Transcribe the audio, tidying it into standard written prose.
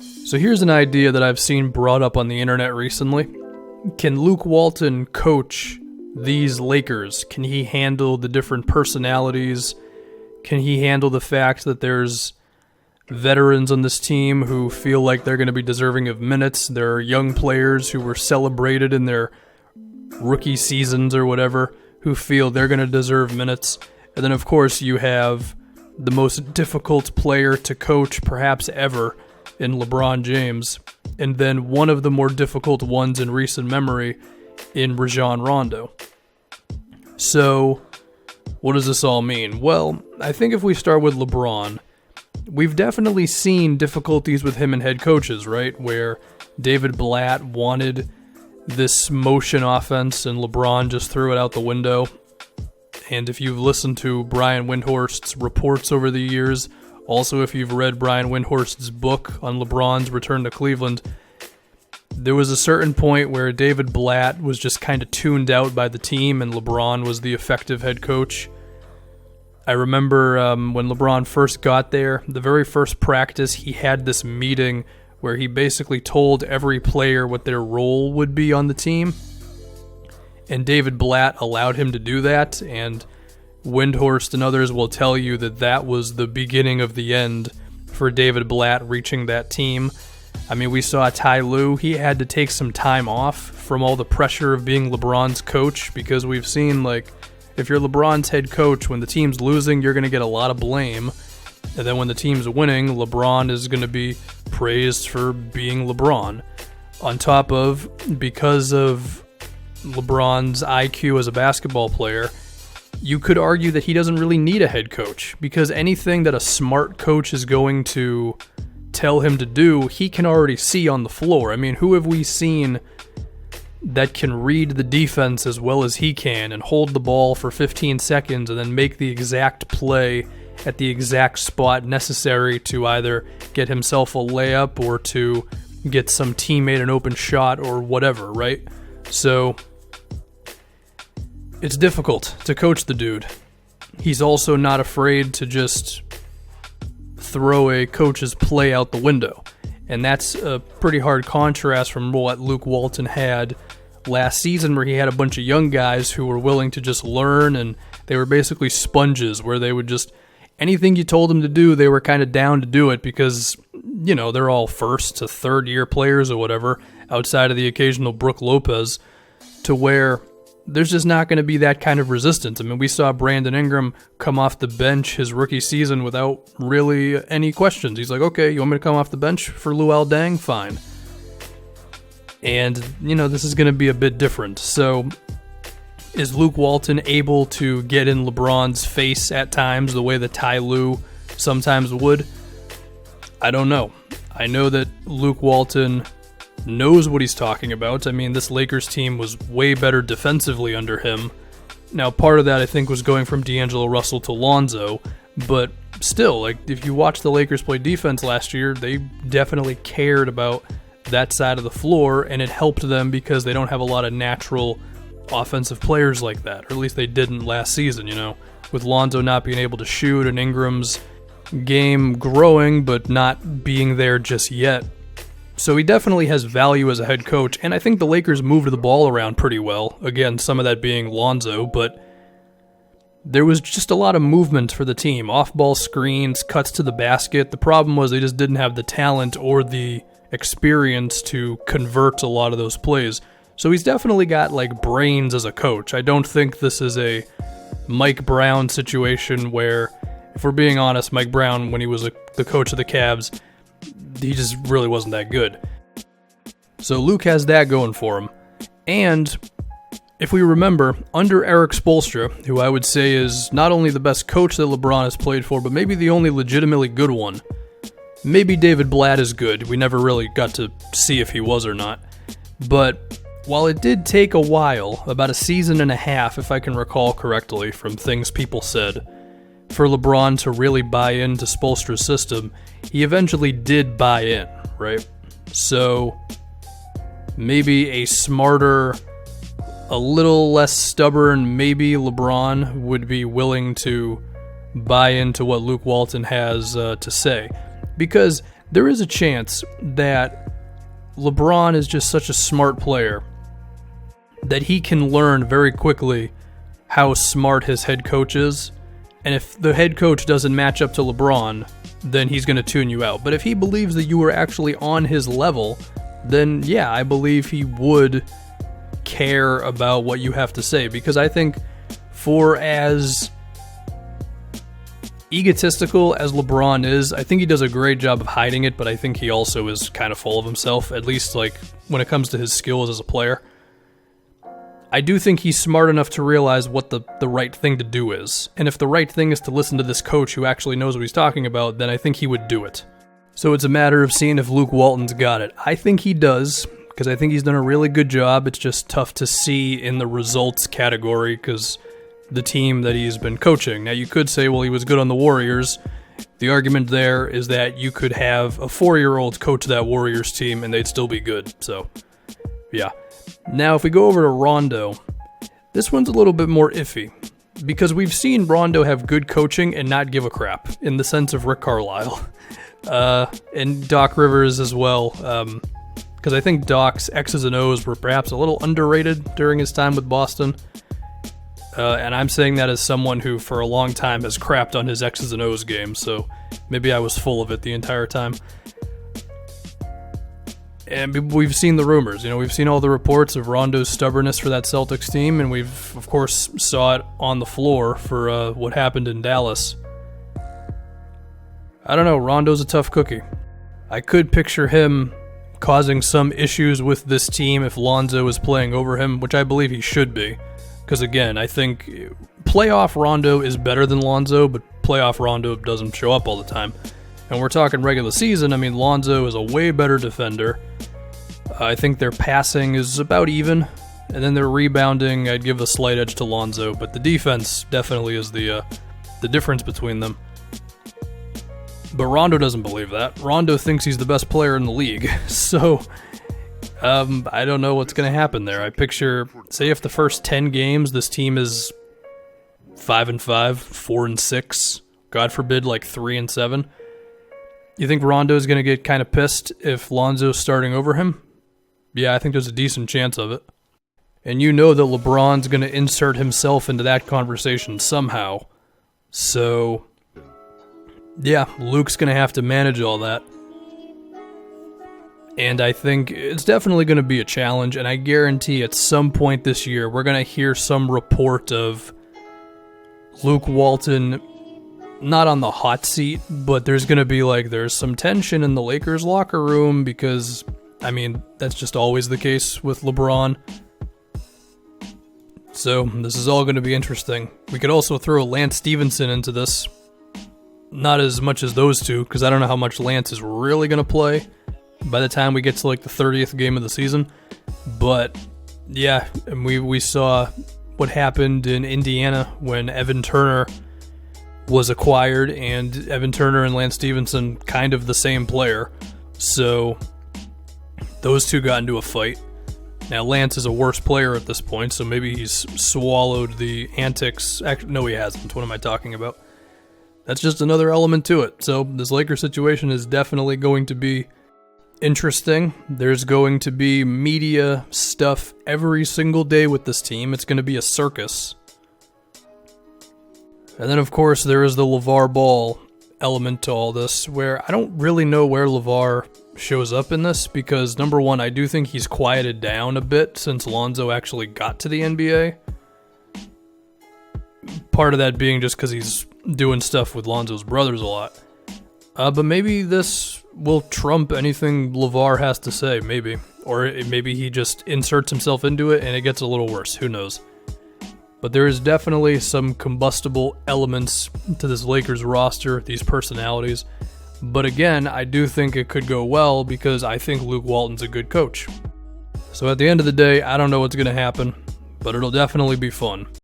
So here's an idea that I've seen brought up on the internet recently. Can Luke Walton coach these Lakers? Can he handle the different personalities? Can he handle the fact that there's veterans on this team who feel like they're going to be deserving of minutes? There are young players who were celebrated in their rookie seasons or whatever who feel they're going to deserve minutes. And then, of course, you have the most difficult player to coach perhaps ever in LeBron James, and then one of the more difficult ones in recent memory in Rajon Rondo. So, what does this all mean? Well, I think if we start with LeBron, we've definitely seen difficulties with him and head coaches, right? Where David Blatt wanted this motion offense and LeBron just threw it out the window. And if you've listened to Brian Windhorst's reports over the years, also if you've read Brian Windhorst's book on LeBron's return to Cleveland, there was a certain point where David Blatt was just kind of tuned out by the team and LeBron was the effective head coach. I remember when LeBron first got there, the very first practice, he had this meeting where he basically told every player what their role would be on the team. And David Blatt allowed him to do that, and Windhorst and others will tell you that that was the beginning of the end for David Blatt reaching that team. I mean, we saw Ty Lue. He had to take some time off from all the pressure of being LeBron's coach, because we've seen, like, if you're LeBron's head coach, when the team's losing, you're going to get a lot of blame. And then when the team's winning, LeBron is going to be praised for being LeBron. On top of, because of LeBron's IQ as a basketball player, you could argue that he doesn't really need a head coach, because anything that a smart coach is going to tell him to do, he can already see on the floor. I mean, who have we seen that can read the defense as well as he can and hold the ball for 15 seconds and then make the exact play at the exact spot necessary to either get himself a layup or to get some teammate an open shot or whatever, right? So it's difficult to coach the dude. He's also not afraid to just throw a coach's play out the window. And that's a pretty hard contrast from what Luke Walton had last season, where he had a bunch of young guys who were willing to just learn, and they were basically sponges, where they would just, anything you told them to do, they were kind of down to do it because, you know, they're all first to third year players or whatever, outside of the occasional Brook Lopez, to where there's just not going to be that kind of resistance. I mean, we saw Brandon Ingram come off the bench his rookie season without really any questions. He's like, okay, you want me to come off the bench for Luol Deng? Fine. And, you know, this is going to be a bit different. So, is Luke Walton able to get in LeBron's face at times the way that Ty Lue sometimes would? I don't know. I know that Luke Walton knows what he's talking about. I mean, this Lakers team was way better defensively under him. Now, part of that, I think, was going from D'Angelo Russell to Lonzo, but still, like, if you watch the Lakers play defense last year, they definitely cared about that side of the floor, and it helped them because they don't have a lot of natural offensive players like that, or at least they didn't last season, you know, with Lonzo not being able to shoot and Ingram's game growing but not being there just yet. So he definitely has value as a head coach, and I think the Lakers moved the ball around pretty well. Again, some of that being Lonzo, but there was just a lot of movement for the team. Off-ball screens, cuts to the basket. The problem was they just didn't have the talent or the experience to convert a lot of those plays. So he's definitely got, like, brains as a coach. I don't think this is a Mike Brown situation where, if we're being honest, Mike Brown, when he was the coach of the Cavs, he just really wasn't that good. So Luke has that going for him. And if we remember, under Eric Spoelstra, who I would say is not only the best coach that LeBron has played for, but maybe the only legitimately good one. Maybe David Blatt is good. We never really got to see if he was or not. But while it did take a while, about a season and a half, if I can recall correctly from things people said, for LeBron to really buy into Spoelstra's system, he eventually did buy in, right? So maybe a smarter, a little less stubborn, maybe LeBron would be willing to buy into what Luke Walton has to say. Because there is a chance that LeBron is just such a smart player that he can learn very quickly how smart his head coach is. And if the head coach doesn't match up to LeBron, then he's going to tune you out. But if he believes that you are actually on his level, then yeah, I believe he would care about what you have to say. Because I think for as egotistical as LeBron is, I think he does a great job of hiding it, but I think he also is kind of full of himself, at least like when it comes to his skills as a player. I do think he's smart enough to realize what the right thing to do is. And if the right thing is to listen to this coach who actually knows what he's talking about, then I think he would do it. So it's a matter of seeing if Luke Walton's got it. I think he does, because I think he's done a really good job. It's just tough to see in the results category because the team that he's been coaching. Now you could say, well, he was good on the Warriors. The argument there is that you could have a 4-year-old coach that Warriors team and they'd still be good. So, yeah. Now, if we go over to Rondo, this one's a little bit more iffy because we've seen Rondo have good coaching and not give a crap in the sense of Rick Carlisle and Doc Rivers as well, because I think Doc's X's and O's were perhaps a little underrated during his time with Boston, and I'm saying that as someone who for a long time has crapped on his X's and O's game, so maybe I was full of it the entire time. And we've seen the rumors, we've seen all the reports of Rondo's stubbornness for that Celtics team, and we've, of course, saw it on the floor for what happened in Dallas. I don't know, Rondo's a tough cookie. I could picture him causing some issues with this team if Lonzo is playing over him, which I believe he should be. Because again, I think playoff Rondo is better than Lonzo, but playoff Rondo doesn't show up all the time. And we're talking regular season, Lonzo is a way better defender. I think their passing is about even, and then their rebounding, I'd give a slight edge to Lonzo, but the defense definitely is the difference between them. But Rondo doesn't believe that. Rondo thinks he's the best player in the league, so I don't know what's going to happen there. I picture, say if the first 10 games this team is 5-5, 4-6, God forbid like 3-7. You think Rondo's going to get kind of pissed if Lonzo's starting over him? Yeah, I think there's a decent chance of it. And you know that LeBron's going to insert himself into that conversation somehow. So, yeah, Luke's going to have to manage all that. And I think it's definitely going to be a challenge, and I guarantee at some point this year we're going to hear some report of Luke Walton not on the hot seat, but there's going to be there's some tension in the Lakers locker room because, that's just always the case with LeBron. So this is all going to be interesting. We could also throw Lance Stevenson into this. Not as much as those two, because I don't know how much Lance is really going to play by the time we get to the 30th game of the season. But yeah, and we saw what happened in Indiana when Evan Turner was acquired, and Evan Turner and Lance Stevenson kind of the same player. So those two got into a fight. Now Lance is a worse player at this point, so maybe he's swallowed the antics. Actually, no, he hasn't. What am I talking about? That's just another element to it. So this Lakers situation is definitely going to be interesting. There's going to be media stuff every single day with this team. It's going to be a circus. And then, of course, there is the LeVar Ball element to all this, where I don't really know where LeVar shows up in this, because, number one, I do think he's quieted down a bit since Lonzo actually got to the NBA. Part of that being just because he's doing stuff with Lonzo's brothers a lot. But maybe this will trump anything LeVar has to say, maybe. Or maybe he just inserts himself into it and it gets a little worse. Who knows? But there is definitely some combustible elements to this Lakers roster, these personalities. But again, I do think it could go well because I think Luke Walton's a good coach. So at the end of the day, I don't know what's going to happen, but it'll definitely be fun.